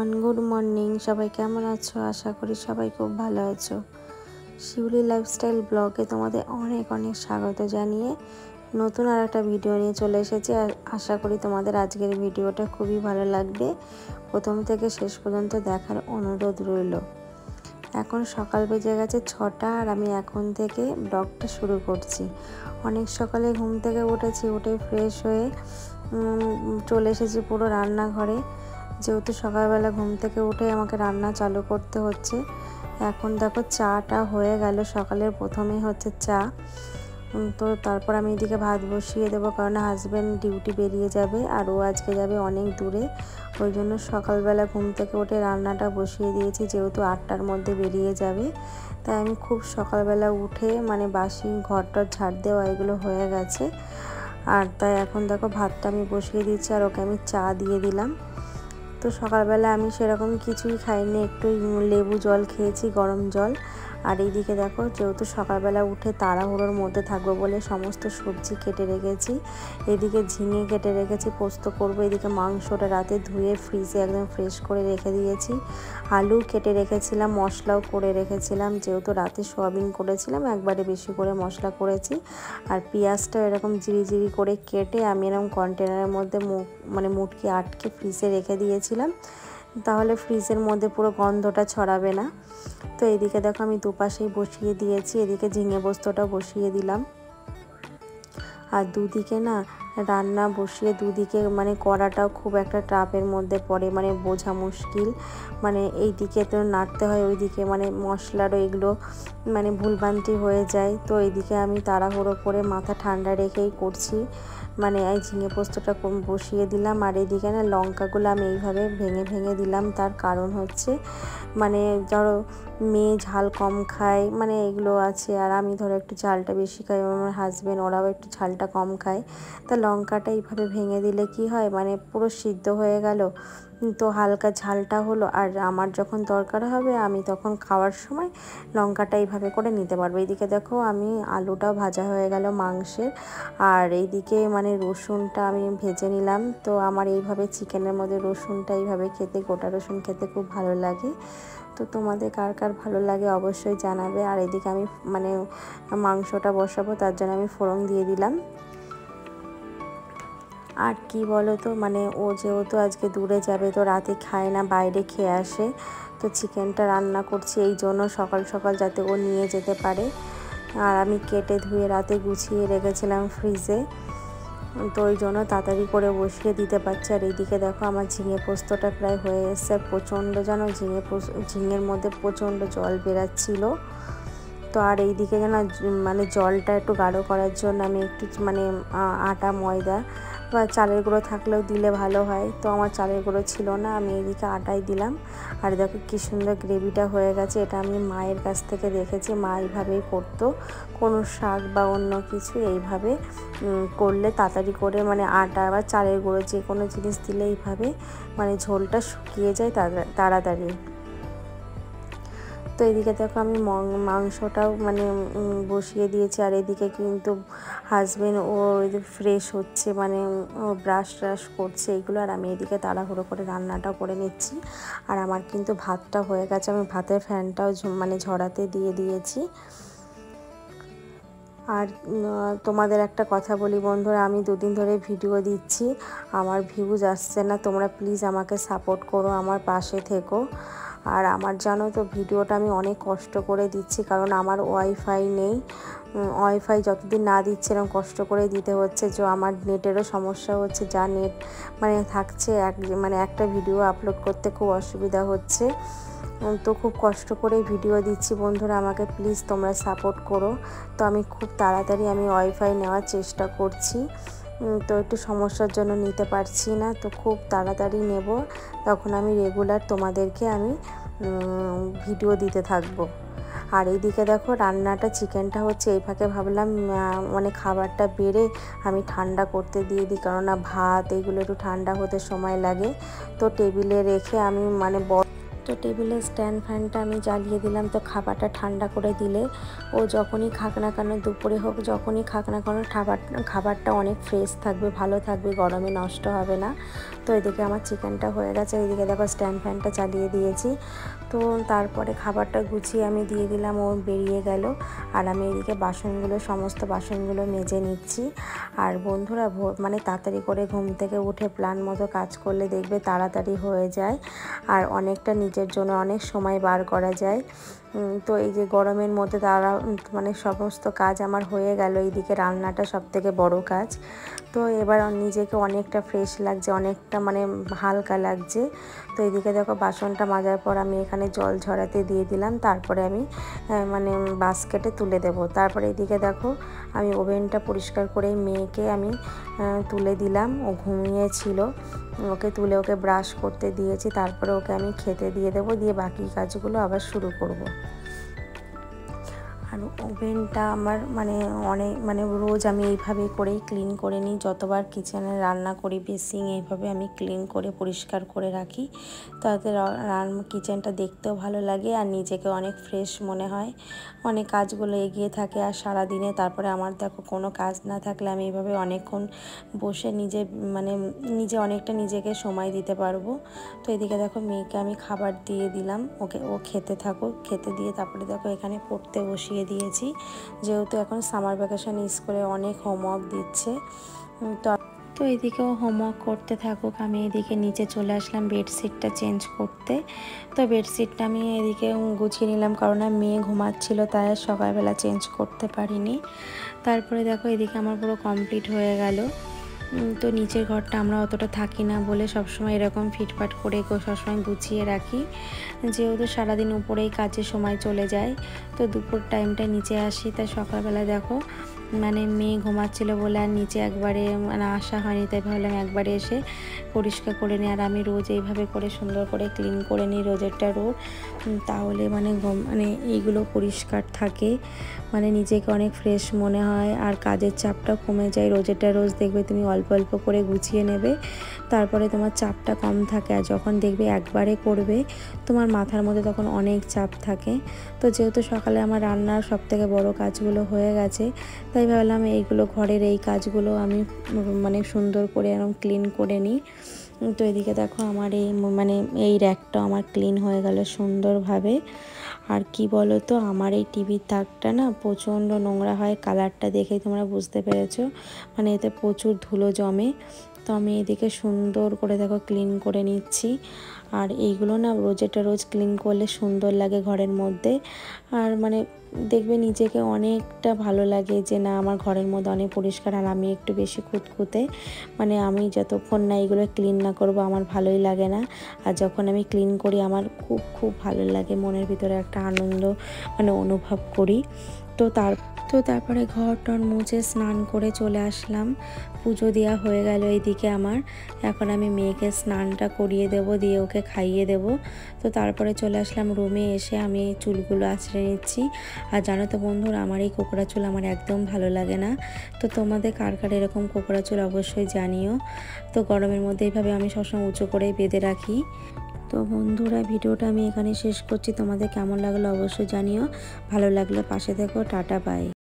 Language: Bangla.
Everyone, good morning. সবাই কেমন আছো? আশা করি সবাই খুব ভালো আছো। শিউলি লাইফস্টাইল ব্লগে তোমাদের অনেক অনেক স্বাগত জানিয়ে নতুন আর একটা ভিডিও নিয়ে চলে এসেছি। আর আশা করি তোমাদের আজকের ভিডিওটা খুবই ভালো লাগবে। প্রথম থেকে শেষ পর্যন্ত দেখার অনুরোধ রইল। এখন সকাল বেজে গেছে 6টা আর আমি এখন থেকে ব্লগটা শুরু করছি। অনেক সকালে ঘুম থেকে উঠে ফ্রেশ হয়ে চলে এসেছি পুরো রান্নাঘরে। যেহেতু সকালবেলা ঘুম থেকে উঠে আমাকে রান্না চালু করতে হচ্ছে। এখন দেখো চাটা হয়ে গেল, সকালের প্রথমেই হচ্ছে চা। তো তারপর আমি এদিকে ভাত বসিয়ে দেবো, কারণ হাজব্যান্ড ডিউটি বেরিয়ে যাবে আর ও আজকে যাবে অনেক দূরে। ওই জন্য সকালবেলা ঘুম থেকে উঠে রান্নাটা বসিয়ে দিয়েছি, যেহেতু 8টার মধ্যে বেরিয়ে যাবে। তাই আমি খুব সকালবেলা উঠে বাসি ঘরটার ঝাড় দেওয়া এগুলো হয়ে গেছে। আর তাই এখন দেখো ভাতটা আমি বসিয়ে দিচ্ছি আর ওকে আমি চা দিয়ে দিলাম। তো সকালবেলা আমি সেরকম কিছুই খাইনি, একটু লেবু জল খেয়েছি, গরম জল। আর এইদিকে দেখো, যেহেতু সকালবেলা উঠে তাড়াহুড়োর মধ্যে থাকবো বলে সমস্ত সবজি কেটে রেখেছি। এদিকে ঝিঙে কেটে রেখেছি, পোস্ত করবো। এদিকে মাংসটা রাতে ধুয়ে ফ্রিজে একদম ফ্রেশ করে রেখে দিয়েছি। আলু কেটে রেখেছিলাম, মশলাও করে রেখেছিলাম, যেহেতু রাতে সোয়াবিন করেছিলাম একবারে বেশি করে মশলা করেছি। আর পেঁয়াজটা এরকম জিরি করে কেটে আমি এরকম কন্টেনারের মধ্যে মুটকি আটকে ফ্রিজে রেখে দিয়েছিলাম, তাহলে ফ্রিজের মধ্যে পুরো গন্ধটা ছড়াবে না। তো এদিকে দেখো আমি দুপাশেই বসিয়ে দিয়েছি, এদিকে ঝিঙে পোস্তটা বসিয়ে দিলাম। আর দুদিকে না রান্না বসিয়ে দুদিকে কড়াটাও খুব একটা ট্রাপের মধ্যে পড়ে, বোঝা মুশকিল। এইদিকে তো নাড়তে হয়, ওইদিকে মশলারও এগুলো ভুলভ্রান্তি হয়ে যায়। তো এইদিকে আমি তাড়াহুড়ো করে মাথা ঠান্ডা রেখেই করছি। এই ঝিঙে পোস্তটা বসিয়ে দিলাম। আর এইদিকে না লঙ্কাগুলো আমি এইভাবে ভেঙে ভেঙে দিলাম। তার কারণ হচ্ছে ধরো মেয়ে ঝাল কম খায়, এগুলো আছে। আর আমি ধরো একটু ঝালটা বেশি খাই, আমার হাজব্যান্ড ওরাও একটু ঝালটা কম খায়। তা লঙ্কাটা এইভাবে ভেঙে দিলে কি হয়, পুরো সিদ্ধ হয়ে গেল, তো হালকা ঝালটা হলো। আর আমার যখন দরকার হবে আমি তখন খাওয়ার সময় লঙ্কাটা এইভাবে করে নিতে পারবো। এইদিকে দেখো আমি আলুটাও ভাজা হয়ে গেল মাংসের। আর এইদিকে রসুনটা আমি ভেজে নিলাম। তো আমার এইভাবে চিকেনের মধ্যে রসুনটা এইভাবে খেতে, গোটা রসুন খেতে খুব ভালো লাগে। তো তোমাদের কার কার ভালো লাগে অবশ্যই জানাবে। আর এদিকে আমি মাংসটা বসাবো, তার জন্য আমি ফোড়ন দিয়ে দিলাম। আর কি বলো তো, ও যেহেতু আজকে দূরে যাবে, তো রাতে খায় না, বাইরে খেয়ে আসে। তো চিকেনটা রান্না করছি এই জন্য, সকাল সকাল যাতে ও নিয়ে যেতে পারে। আর আমি কেটে ধুয়ে রাতে গুছিয়ে রেখেছিলাম ফ্রিজে, তো ওই জন্য তাড়াতাড়ি করে বসিয়ে দিতে পারছি। আর এইদিকে দেখো আমার ঝিঙে পোস্তটা প্রায় হয়ে এসছে। প্রচণ্ড যেন ঝিঙের মধ্যে প্রচণ্ড জল বেরাচ্ছিল। তো আর এইদিকে যেন জলটা একটু গাঢ় করার জন্য আমি একটু আটা, ময়দা বা চালের গুঁড়ো থাকলেও দিলে ভালো হয়। তো আমার চালের গুঁড়ো ছিল না, আমি এইদিকে আটাই দিলাম। আর দেখো কী সুন্দর গ্রেভিটা হয়ে গেছে। এটা আমি মায়ের কাছ থেকে দেখেছি, মা এইভাবেই করতো। কোনো শাক বা অন্য কিছু এইভাবে করলে তাড়াতাড়ি করে আটা বা চালের গুঁড়ো যে কোনো জিনিস দিলে এইভাবে ঝোলটা শুকিয়ে যায় তাড়াতাড়ি। তো এদিকে দেখো আমি মাংসটাও বসিয়ে দিয়েছি। আর এদিকে কিন্তু হাজব্যান্ড ও ফ্রেশ হচ্ছে, ও ব্রাশ করছে এইগুলো। আর আমি এদিকে তাড়াহুড়ো করে রান্নাটা করে নিচ্ছি। আর আমার কিন্তু ভাতটা হয়ে গেছে, আমি ভাতের ফ্যানটাও ঝরাতে দিয়ে দিয়েছি। আর তোমাদের একটা কথা বলি বন্ধুরা, আমি দুদিন ধরে ভিডিও দিচ্ছি, আমার ভিউজ আসছে না। তোমরা প্লিজ আমাকে সাপোর্ট করো, আমার পাশে থেকো। আর আমার জানো তো ভিডিওটা আমি অনেক কষ্ট করে দিচ্ছি, কারণ আমার ওয়াইফাই নেই। ওয়াইফাই যতদিন না দিচ্ছে এরকম কষ্ট করে দিতে হচ্ছে। যে আমার নেটেরও সমস্যা হচ্ছে, যা নেট থাকছে একটা ভিডিও আপলোড করতে খুব অসুবিধা হচ্ছে। তো খুব কষ্ট করে ভিডিও দিচ্ছি বন্ধুরা, আমাকে প্লিজ তোমরা সাপোর্ট করো। তো আমি খুব তাড়াতাড়ি ওয়াইফাই নেওয়ার চেষ্টা করছি। তো একটু সমস্যার জন্য নিতে পারছি না, তো খুব তাড়াতাড়ি নেব। তখন আমি রেগুলার তোমাদেরকে আমি ভিডিও দিতে থাকবো। আর এইদিকে দেখো রান্নাটা, চিকেনটা হচ্ছে, এই ফাঁকে ভাবলাম খাবারটা বেড়ে আমি ঠান্ডা করতে দিয়ে দিই, কেননা ভাত এইগুলো একটু ঠান্ডা হতে সময় লাগে। তো টেবিলে রেখে আমি তো টেবিলে স্ট্যান্ড ফ্যানটা আমি জ্বালিয়ে দিলাম। তো খাবারটা ঠান্ডা করে দিলে ও যখনই খাক না কেন, দুপুরে হোক যখনই খাক না কেন, খাবারটা অনেক ফ্রেশ থাকবে, ভালো থাকবে, গরমে নষ্ট হবে না। তো এদিকে আমার চিকেনটা হয়ে গেছে। এদিকে দেখো স্ট্যান্ড ফ্যানটা চালিয়ে দিয়েছি। তো তারপরে খাবারটা গুছিয়ে আমি দিয়ে দিলাম, ও বেরিয়ে গেল। আর আমি এদিকে সমস্ত বাসনগুলো মেজে নিচ্ছি। আর বন্ধুরা মানে তাড়াতাড়ি করে ঘুম থেকে উঠে প্ল্যান মতো কাজ করলে দেখবে তাড়াতাড়ি হয়ে যায়, আর অনেকটা নিজের জন্য অনেক সময় বার করা যায়। তো এই যে গরমের মধ্যে মানে সমস্ত কাজ আমার হয়ে গেল। এইদিকে রান্নাটা সবথেকে বড় কাজ। তো এবার নিজেকে অনেকটা ফ্রেশ লাগছে, অনেকটা মানে হালকা লাগছে। তো এদিকে দেখো বাসনটা মাজার পর আমি এখানে জল ঝরাতে দিয়ে দিলাম। তারপরে আমি মানে বাস্কেটে তুলে দেব। তারপরে এদিকে দেখো আমি ওভেনটা পরিষ্কার করে মেয়েকে আমি তুলে দিলাম। ও ঘুমিয়েছিল, ওকে তুলে ওকে ব্রাশ করতে দিয়েছি। তারপরে ওকে আমি খেতে দিয়ে দেবো, দিয়ে বাকি কাজগুলো আবার শুরু করব। আর ওভেনটা আমার মানে রোজ আমি এইভাবে করেই ক্লিন করে নিই। যতবার কিচেনে রান্না করি বেসিং এইভাবে আমি ক্লিন করে পরিষ্কার করে রাখি। তাতে কিচেনটা দেখতেও ভালো লাগে আর নিজেকে অনেক ফ্রেশ মনে হয়, অনেক কাজগুলো এগিয়ে থাকে। আর সারাদিনে তারপরে আমার দেখো কোনো কাজ না থাকলে আমি এইভাবে অনেকক্ষণ বসে নিজে অনেকটা নিজেকে সময় দিতে পারবো। তো এদিকে দেখো মেয়েকে আমি খাবার দিয়ে দিলাম, ও খেতে থাকুক। খেতে দিয়ে তারপরে দেখো এখানে পড়তে বসিয়ে দিয়েছি, যেহেতু এখন সামার ভ্যাকেশন স্কুলে অনেক হোমওয়ার্ক দিচ্ছে। তো এদিকেও হোমওয়ার্ক করতে থাকুক। আমি এদিকে নিচে চলে আসলাম বেডশিটটা চেঞ্জ করতে। তো বেডশিটটা আমি এদিকে গুছিয়ে নিলাম, কারণ মেয়ে ঘুমাচ্ছিল, তাই সকালবেলা চেঞ্জ করতে পারিনি। তারপরে দেখো এদিকে আমার পুরো কমপ্লিট হয়ে গেল। তো নিচের ঘরটা আমরা অতটা থাকি না বলে সবসময় এরকম ফিটফাট করে সবসময় গুছিয়ে রাখি, যেহেতু সারাদিন উপরেই কাজের সময় চলে যায়। তো দুপুর টাইমটা নিচে আসি, তাই সকালবেলা দেখো মানে মেয়ে ঘুমাচ্ছিল বলে আর নিচে একবারে আসা হয়নি, তাই ভাবলাম একবারে এসে পরিষ্কার করে নিই। আর আমি রোজ এইভাবে করে সুন্দর করে ক্লিন করে নিই রোজেরটা রোজ, তাহলে মানে এইগুলো পরিষ্কার থাকে, মানে নিজেকে অনেক ফ্রেশ মনে হয় আর কাজের চাপটা কমে যায়। রোজেরটা রোজ দেখবে তুমি অল্প অল্প করে গুছিয়ে নেবে, তারপরে তোমার চাপটা কম থাকে। আর যখন দেখবে একবারে করবে তোমার মাথার মধ্যে তখন অনেক চাপ থাকে। তো যেহেতু সকালে আমার রান্নার সবথেকে বড় কাজগুলো হয়ে গেছে, তাই ভাবলাম এইগুলো ঘরের এই কাজগুলো আমি মানে সুন্দর করে এরকম ক্লিন করে নিই। তো এদিকে দেখো আমার এই র্যাকটা আমার ক্লিন হয়ে গেল সুন্দরভাবে। আর কি বলো তো, আমার এই টিভির তাকটা না প্রচণ্ড নোংরা হয়, কালারটা দেখেই তোমরা বুঝতে পেরেছো, মানে এতে প্রচুর ধুলো জমে। তো আমি এদিকে সুন্দর করে দেখো ক্লিন করে নিচ্ছি। আর এইগুলো না রোজেরটা রোজ ক্লিন করলে সুন্দর লাগে ঘরের মধ্যে, আর মানে দেখবে নিজেকে অনেকটা ভালো লাগে যে না আমার ঘরের মধ্যে অনেক পরিষ্কার। আর আমি একটু বেশি খুঁতখুঁতে, মানে আমি যতক্ষণ না এইগুলো ক্লিন না করব আমার ভালোই লাগে না। আর যখন আমি ক্লিন করি আমার খুব খুব ভালো লাগে, মনের ভিতরে একটা আনন্দ মানে অনুভব করি। তো তারপরে ঘর টর মুছে স্নান করে চলে আসলাম, পুজো দেওয়া হয়ে গেল এইদিকে আমার। এখন আমি মেয়েকে স্নানটা করিয়ে দেব, দিয়ে ওকে খাইয়ে দেব। তো তারপরে চলে আসলাম রুমে, এসে আমি চুলগুলো আঁচড়ে নিচ্ছি। আর জানো তো বন্ধুরা, আমার এই কোকড়া চুল আমার একদম ভালো লাগে না। তো তোমাদের কার কার এরকম কোকড়া চুল অবশ্যই জানিও। তো গরমের মধ্যে এইভাবে আমি সবসময় উঁচু করেই বেঁধে রাখি। তো বন্ধুরা ভিডিওটা আমি এখানে শেষ করছি, তোমাদের কেমন লাগলো অবশ্যই জানিও। ভালো লাগলে পাশে থেকো, টাটা বাই।